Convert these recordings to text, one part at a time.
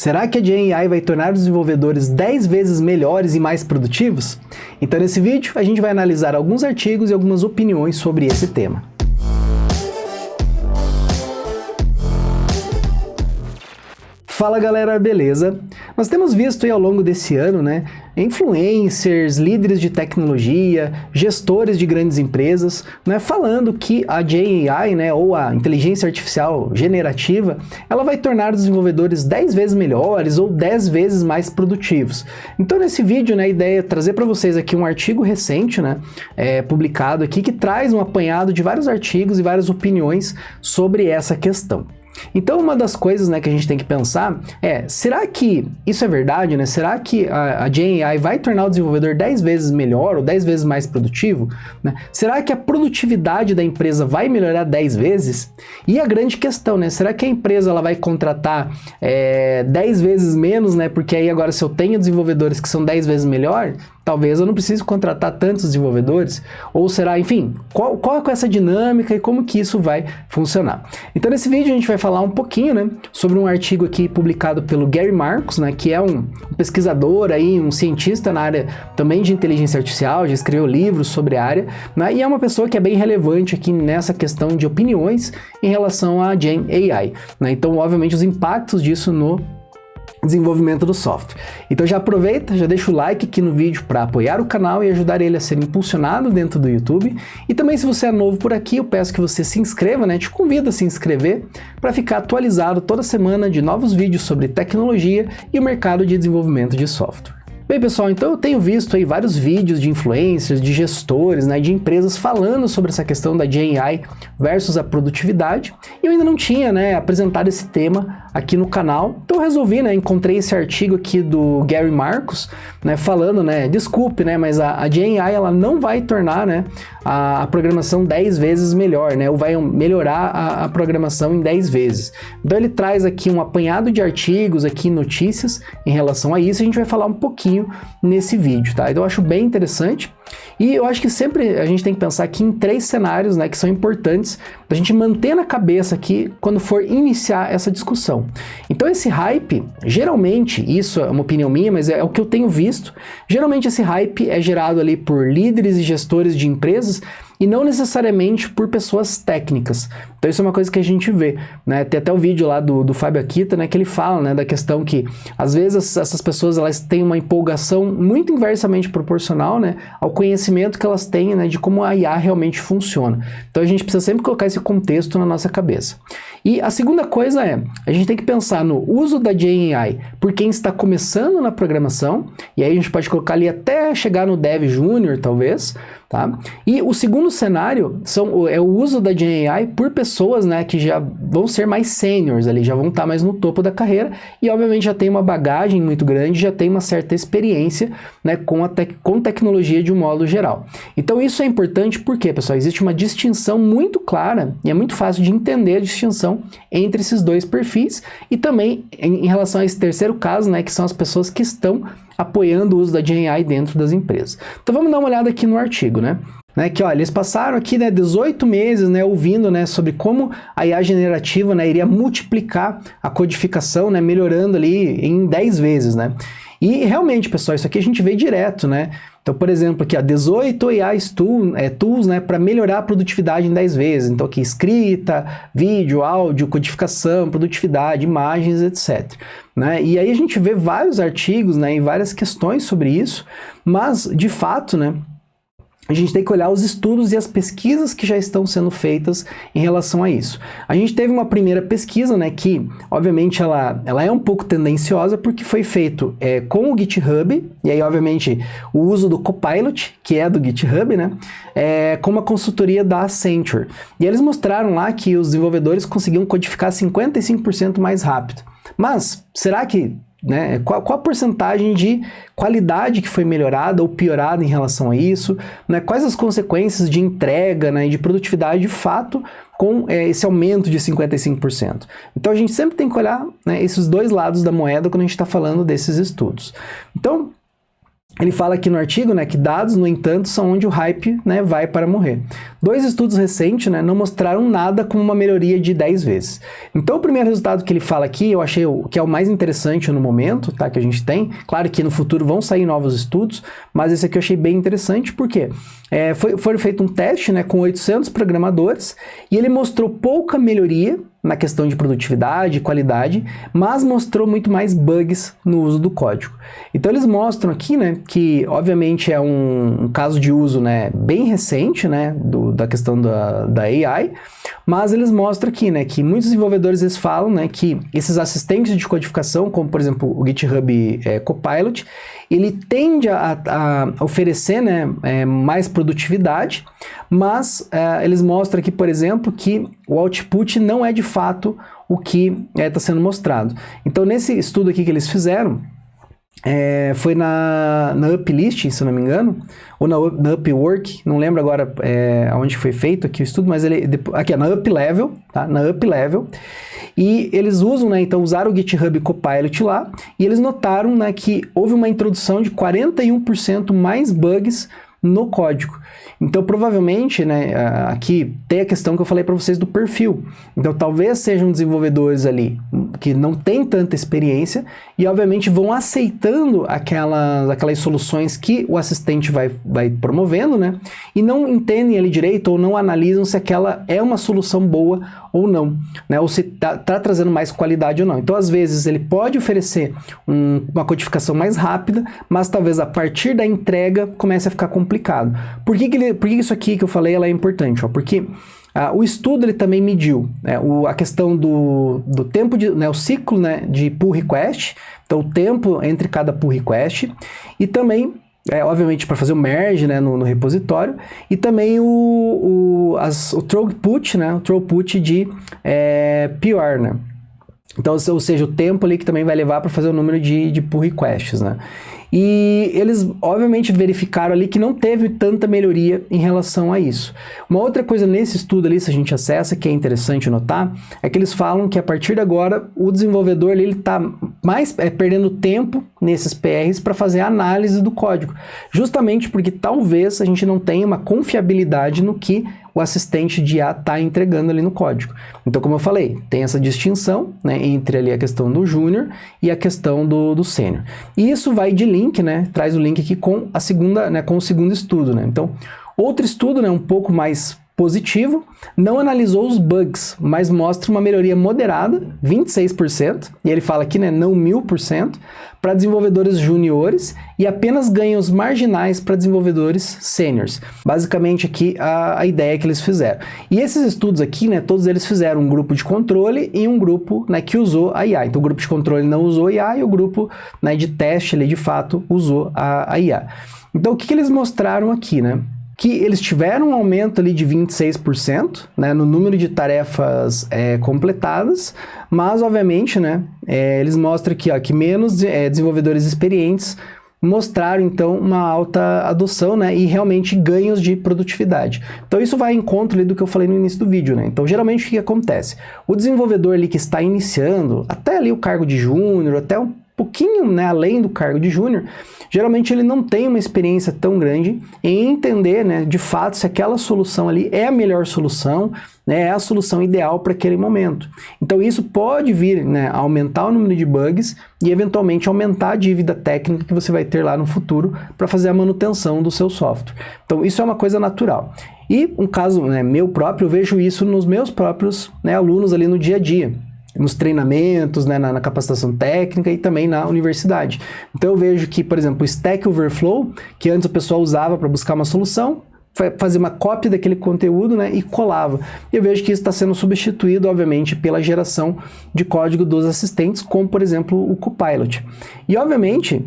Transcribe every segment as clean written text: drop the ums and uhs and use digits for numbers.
Será que a GenAI vai tornar os desenvolvedores 10 vezes melhores e mais produtivos? Então nesse vídeo a gente vai analisar alguns artigos e algumas opiniões sobre esse tema. Fala galera, beleza? Nós temos visto aí ao longo desse ano, influencers, líderes de tecnologia, gestores de grandes empresas, falando que a GenAI, ou a inteligência artificial generativa, ela vai tornar os desenvolvedores 10 vezes melhores ou 10 vezes mais produtivos. Então nesse vídeo, a ideia é trazer para vocês aqui um artigo recente, publicado aqui, que traz um apanhado de vários artigos e várias opiniões sobre essa questão. Então uma das coisas que a gente tem que pensar é, será que isso é verdade? Será que a GenAI vai tornar o desenvolvedor 10 vezes melhor ou 10 vezes mais produtivo? Será que a produtividade da empresa vai melhorar 10 vezes? E a grande questão, será que a empresa ela vai contratar 10 vezes menos, porque aí agora se eu tenho desenvolvedores que são 10 vezes melhor, talvez eu não precise contratar tantos desenvolvedores, ou será, enfim, qual é essa dinâmica e como que isso vai funcionar. Então nesse vídeo a gente vai falar um pouquinho sobre um artigo aqui publicado pelo Gary Marcus, que é um pesquisador, um cientista na área também de inteligência artificial, já escreveu livros sobre a área, e é uma pessoa que é bem relevante aqui nessa questão de opiniões em relação à GenAI. Então obviamente os impactos disso no desenvolvimento do software. Então já aproveita, já deixa o like aqui no vídeo para apoiar o canal e ajudar ele a ser impulsionado dentro do YouTube. E também se você é novo por aqui, eu peço que você se inscreva, te convido a se inscrever para ficar atualizado toda semana de novos vídeos sobre tecnologia e o mercado de desenvolvimento de software. Bem pessoal, então eu tenho visto aí vários vídeos de influencers, de gestores, de empresas falando sobre essa questão da GenAI versus a produtividade, e eu ainda não tinha apresentado esse tema aqui no canal, então eu resolvi, encontrei esse artigo aqui do Gary Marcus, falando, desculpe, mas a GenAI ela não vai tornar, a programação 10 vezes melhor, ou vai melhorar a programação em 10 vezes. Então ele traz aqui um apanhado de artigos, aqui notícias em relação a isso, e a gente vai falar um pouquinho nesse vídeo, tá? Então eu acho bem interessante, e eu acho que sempre a gente tem que pensar aqui em 3 cenários, que são importantes pra gente manter na cabeça aqui quando for iniciar essa discussão. Então esse hype, geralmente, isso é uma opinião minha, mas é o que eu tenho visto, geralmente esse hype é gerado ali por líderes e gestores de empresas e não necessariamente por pessoas técnicas. Então isso é uma coisa que a gente vê, Tem até o vídeo lá do Fábio Akita, que ele fala, da questão que às vezes essas pessoas elas têm uma empolgação muito inversamente proporcional, ao conhecimento que elas têm, de como a IA realmente funciona. Então a gente precisa sempre colocar esse contexto na nossa cabeça. E a segunda coisa é, a gente tem que pensar no uso da GenAI por quem está começando na programação, e aí a gente pode colocar ali até chegar no Dev Júnior, talvez, tá? E o segundo cenário é o uso da GenAI por pessoas, que já vão ser mais sêniores ali, já vão estar mais no topo da carreira e obviamente já tem uma bagagem muito grande, já tem uma certa experiência, com tecnologia de um modo geral. Então isso é importante porque, pessoal, existe uma distinção muito clara e é muito fácil de entender a distinção entre esses dois perfis e também em relação a esse terceiro caso, que são as pessoas que estão apoiando o uso da GenAI dentro das empresas. Então vamos dar uma olhada aqui no artigo, que olha, eles passaram aqui 18 meses ouvindo sobre como a IA generativa iria multiplicar a codificação, melhorando ali em 10 vezes, E realmente, pessoal, isso aqui a gente vê direto, Então, por exemplo, aqui, 18 AI tools, para melhorar a produtividade em 10 vezes. Então, aqui, escrita, vídeo, áudio, codificação, produtividade, imagens, etc. E aí a gente vê vários artigos, e várias questões sobre isso, mas, de fato, a gente tem que olhar os estudos e as pesquisas que já estão sendo feitas em relação a isso. A gente teve uma primeira pesquisa, que obviamente ela é um pouco tendenciosa porque foi feito com o GitHub, e aí obviamente o uso do Copilot, que é do GitHub, com uma consultoria da Accenture. E eles mostraram lá que os desenvolvedores conseguiam codificar 55% mais rápido. Mas será que qual a porcentagem de qualidade que foi melhorada ou piorada em relação a isso? Quais as consequências de entrega e de produtividade de fato com esse aumento de 55%? Então a gente sempre tem que olhar esses dois lados da moeda quando a gente está falando desses estudos. Então ele fala aqui no artigo, né, que dados, no entanto, são onde o hype, né, vai para morrer. 2 estudos recentes, né, não mostraram nada como uma melhoria de 10 vezes. Então, o primeiro resultado que ele fala aqui, eu achei que é o mais interessante no momento, tá, que a gente tem. Claro que no futuro vão sair novos estudos, mas esse aqui eu achei bem interessante, porque foi feito um teste, né, com 800 programadores, e ele mostrou pouca melhoria na questão de produtividade e qualidade, mas mostrou muito mais bugs no uso do código. Então eles mostram aqui, né, que obviamente é um caso de uso, né, bem recente, né, da questão da AI, mas eles mostram aqui, né, que muitos desenvolvedores eles falam, né, que esses assistentes de codificação, como por exemplo o GitHub Copilot, ele tende a oferecer, né, mais produtividade, mas eles mostram aqui, por exemplo, que o output não é de fato o que está sendo mostrado. Então, nesse estudo aqui que eles fizeram, foi na Uplist, se eu não me engano, ou na Upwork, não lembro agora onde foi feito aqui o estudo, mas aqui é na Uplevel, tá? Na Uplevel, e eles usam, né, então usaram o GitHub Copilot lá, e eles notaram, né, que houve uma introdução de 41% mais bugs no código. Então, provavelmente, né, aqui tem a questão que eu falei para vocês do perfil. Então, talvez sejam desenvolvedores ali que não têm tanta experiência e, obviamente, vão aceitando aquelas soluções que o assistente vai promovendo, né, e não entendem ali direito ou não analisam se aquela é uma solução boa ou não, né, ou se tá trazendo mais qualidade ou não. Então, às vezes, ele pode oferecer uma codificação mais rápida, mas talvez a partir da entrega comece a ficar complicado. Por que isso aqui que eu falei ela é importante? Ó? Porque o estudo ele também mediu, né, a questão do tempo, né, o ciclo, né, de pull request, então o tempo entre cada pull request, e também, obviamente, para fazer o merge, né, no repositório, e também o throughput, né, o throughput de PR, né? Então, ou seja, o tempo ali que também vai levar para fazer o número de pull requests, né? E eles, obviamente, verificaram ali que não teve tanta melhoria em relação a isso. Uma outra coisa nesse estudo ali, se a gente acessa, que é interessante notar, é que eles falam que a partir de agora, o desenvolvedor ele está mais perdendo tempo nesses PRs para fazer a análise do código. Justamente porque talvez a gente não tenha uma confiabilidade no que o assistente de IA está entregando ali no código. Então, como eu falei, tem essa distinção, né, entre ali a questão do júnior e a questão do sênior. E isso vai de link, né, traz o link aqui com a segunda, né, com o segundo estudo, né. Então, outro estudo, né, um pouco mais positivo, não analisou os bugs, mas mostra uma melhoria moderada, 26%, e ele fala aqui, né, não 1000%, para desenvolvedores juniores e apenas ganhos marginais para desenvolvedores sêniors. Basicamente aqui a ideia que eles fizeram. E esses estudos aqui, né, todos eles fizeram um grupo de controle e um grupo, né, que usou a IA. Então o grupo de controle não usou a IA e o grupo, né, de teste ali de fato usou a IA. Então o que eles mostraram aqui, né? Que eles tiveram um aumento ali de 26%, né, no número de tarefas completadas, mas obviamente, né, eles mostram aqui, ó, que menos desenvolvedores experientes mostraram então uma alta adoção, né, e realmente ganhos de produtividade. Então isso vai em encontro ali do que eu falei no início do vídeo, né? Então geralmente o que acontece? O desenvolvedor ali que está iniciando, até ali o cargo de júnior, até um pouquinho, né, além do cargo de júnior, geralmente ele não tem uma experiência tão grande em entender, né, de fato se aquela solução ali é a melhor solução, né, é a solução ideal para aquele momento. Então isso pode vir, né, a aumentar o número de bugs e eventualmente aumentar a dívida técnica que você vai ter lá no futuro para fazer a manutenção do seu software. Então isso é uma coisa natural. E um caso, né, meu próprio, eu vejo isso nos meus próprios, né, alunos ali no dia a dia, nos treinamentos, né, na capacitação técnica e também na universidade. Então eu vejo que, por exemplo, o Stack Overflow, que antes o pessoal usava para buscar uma solução, fazia uma cópia daquele conteúdo, né, e colava. Eu vejo que isso está sendo substituído, obviamente, pela geração de código dos assistentes, como, por exemplo, o Copilot. E, obviamente,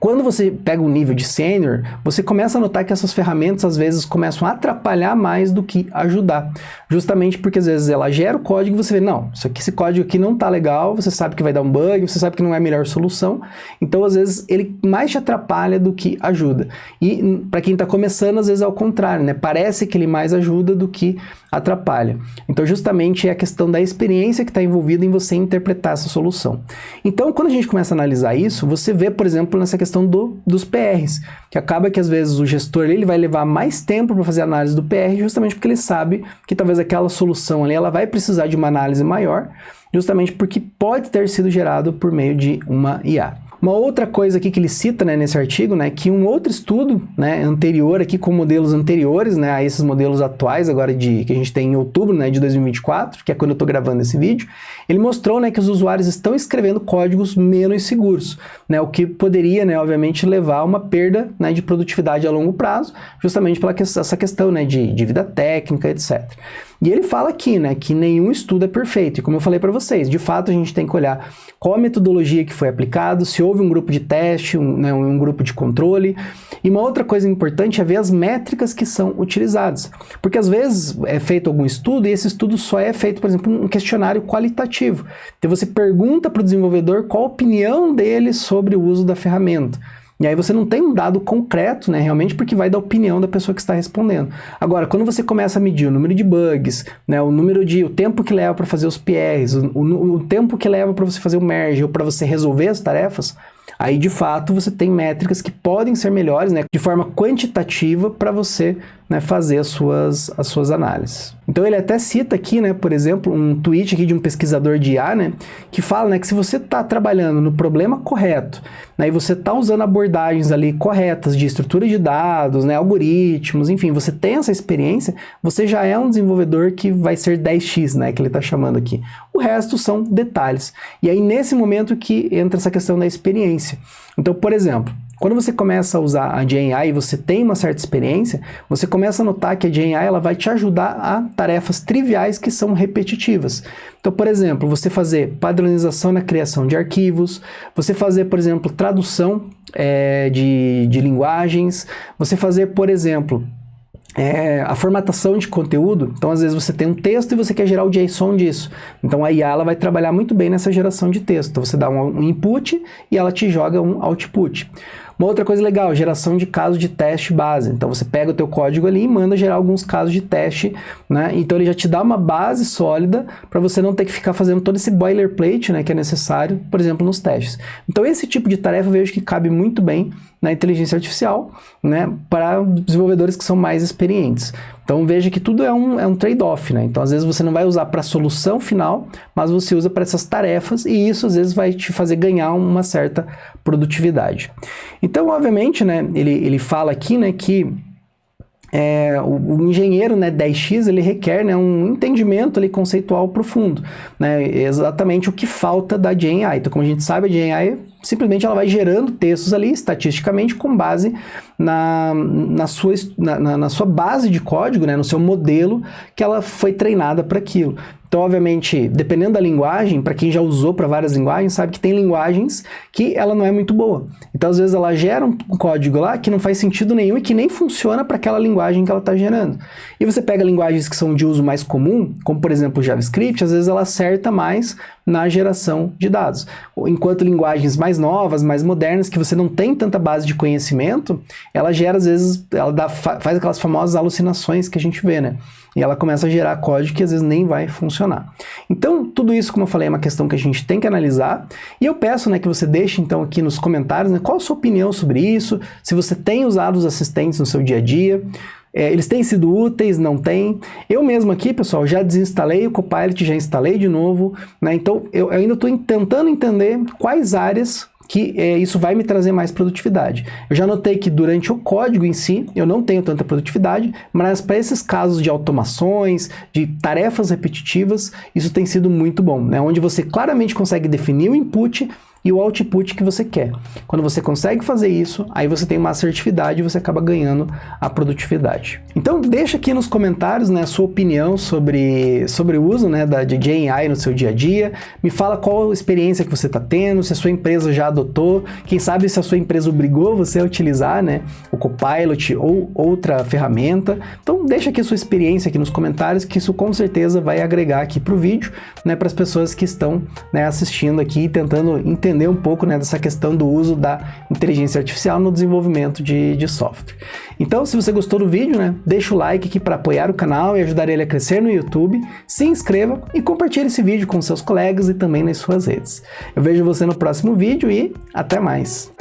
quando você pega um nível de sênior, você começa a notar que essas ferramentas às vezes começam a atrapalhar mais do que ajudar. Justamente porque às vezes ela gera o código e você vê, não, esse código aqui não tá legal, você sabe que vai dar um bug, você sabe que não é a melhor solução. Então às vezes ele mais te atrapalha do que ajuda. E para quem está começando, às vezes é o contrário, né? Parece que ele mais ajuda do que atrapalha. Então justamente é a questão da experiência que está envolvida em você interpretar essa solução. Então quando a gente começa a analisar isso, você vê, por exemplo, nessa questão dos PRs, que acaba que às vezes o gestor ele vai levar mais tempo para fazer a análise do PR, justamente porque ele sabe que talvez aquela solução ali ela vai precisar de uma análise maior, justamente porque pode ter sido gerado por meio de uma IA. Uma outra coisa aqui que ele cita, né, nesse artigo, né, que um outro estudo, né, anterior aqui com modelos anteriores, né, a esses modelos atuais agora que a gente tem em outubro, né, de 2024, que é quando eu estou gravando esse vídeo, ele mostrou, né, que os usuários estão escrevendo códigos menos seguros, né, o que poderia, né, obviamente levar a uma perda, né, de produtividade a longo prazo, justamente pela essa questão, né, de vida técnica, etc. E ele fala aqui, né, que nenhum estudo é perfeito, e como eu falei para vocês, de fato a gente tem que olhar qual a metodologia que foi aplicada, se houve um grupo de teste, um grupo de controle, e uma outra coisa importante é ver as métricas que são utilizadas, porque às vezes é feito algum estudo e esse estudo só é feito, por exemplo, um questionário qualitativo, então você pergunta para o desenvolvedor qual a opinião dele sobre o uso da ferramenta. E aí você não tem um dado concreto, né, realmente, porque vai da opinião da pessoa que está respondendo. Agora, quando você começa a medir o número de bugs, né, o tempo que leva para fazer os PRs, o tempo que leva para você fazer o merge ou para você resolver as tarefas, aí de fato você tem métricas que podem ser melhores, né, de forma quantitativa para você, né, fazer as suas análises. Então ele até cita aqui, né, por exemplo, um tweet aqui de um pesquisador de IA, né, que fala, né, que se você está trabalhando no problema correto, né, e você está usando abordagens ali corretas de estrutura de dados, né, algoritmos, enfim, você tem essa experiência, você já é um desenvolvedor que vai ser 10x, né, que ele está chamando aqui. O resto são detalhes. E aí nesse momento que entra essa questão da experiência. Então, por exemplo, quando você começa a usar a GenAI e você tem uma certa experiência, você começa a notar que a GenAI ela vai te ajudar a tarefas triviais que são repetitivas. Então, por exemplo, você fazer padronização na criação de arquivos, você fazer, por exemplo, tradução de linguagens, você fazer, por exemplo, a formatação de conteúdo. Então, às vezes você tem um texto e você quer gerar o JSON disso. Então, a IA ela vai trabalhar muito bem nessa geração de texto. Então, você dá um input e ela te joga um output. Uma outra coisa legal, geração de casos de teste base. Então, você pega o teu código ali e manda gerar alguns casos de teste, né? Então, ele já te dá uma base sólida para você não ter que ficar fazendo todo esse boilerplate, né, que é necessário, por exemplo, nos testes. Então, esse tipo de tarefa eu vejo que cabe muito bem na inteligência artificial, né, para desenvolvedores que são mais experientes. Então veja que tudo é um trade-off, né? Então às vezes você não vai usar para a solução final, mas você usa para essas tarefas e isso às vezes vai te fazer ganhar uma certa produtividade. Então, obviamente, né, ele fala aqui, né, que o engenheiro, né, 10x, ele requer, né, um entendimento ali, conceitual profundo, né, exatamente o que falta da GenAI. Então, como a gente sabe, a GenAI simplesmente ela vai gerando textos ali, estatisticamente, com base na sua base de código, né, no seu modelo que ela foi treinada para aquilo. Então, obviamente, dependendo da linguagem, para quem já usou para várias linguagens, sabe que tem linguagens que ela não é muito boa. Então, às vezes, ela gera um código lá que não faz sentido nenhum e que nem funciona para aquela linguagem que ela está gerando. E você pega linguagens que são de uso mais comum, como, por exemplo, o JavaScript, às vezes ela acerta mais na geração de dados. Enquanto linguagens mais novas, mais modernas, que você não tem tanta base de conhecimento, ela gera, às vezes, faz aquelas famosas alucinações que a gente vê, né? E ela começa a gerar código que às vezes nem vai funcionar. Então, tudo isso, como eu falei, é uma questão que a gente tem que analisar. E eu peço, né, que você deixe, então, aqui nos comentários, né, qual a sua opinião sobre isso, se você tem usado os assistentes no seu dia a dia, eles têm sido úteis, não têm? Eu mesmo aqui, pessoal, já desinstalei o Copilot, já instalei de novo, né? Então, eu ainda estou tentando entender quais áreas que isso vai me trazer mais produtividade. Eu já notei que durante o código em si, eu não tenho tanta produtividade, mas para esses casos de automações, de tarefas repetitivas, isso tem sido muito bom, né? Onde você claramente consegue definir o input e o output que você quer. Quando você consegue fazer isso, aí você tem uma assertividade e você acaba ganhando a produtividade. Então deixa aqui nos comentários, né, a sua opinião sobre o uso, né, da GenAI no seu dia a dia. Me fala qual a experiência que você está tendo, se a sua empresa já adotou, quem sabe se a sua empresa obrigou você a utilizar, né, o Copilot ou outra ferramenta. Então deixa aqui a sua experiência aqui nos comentários, que isso com certeza vai agregar aqui para o vídeo, né, para as pessoas que estão, né, assistindo aqui e tentando entender um pouco, né, dessa questão do uso da inteligência artificial no desenvolvimento de software. Então, se você gostou do vídeo, né, deixa o like aqui para apoiar o canal e ajudar ele a crescer no YouTube, se inscreva e compartilhe esse vídeo com seus colegas e também nas suas redes. Eu vejo você no próximo vídeo e até mais!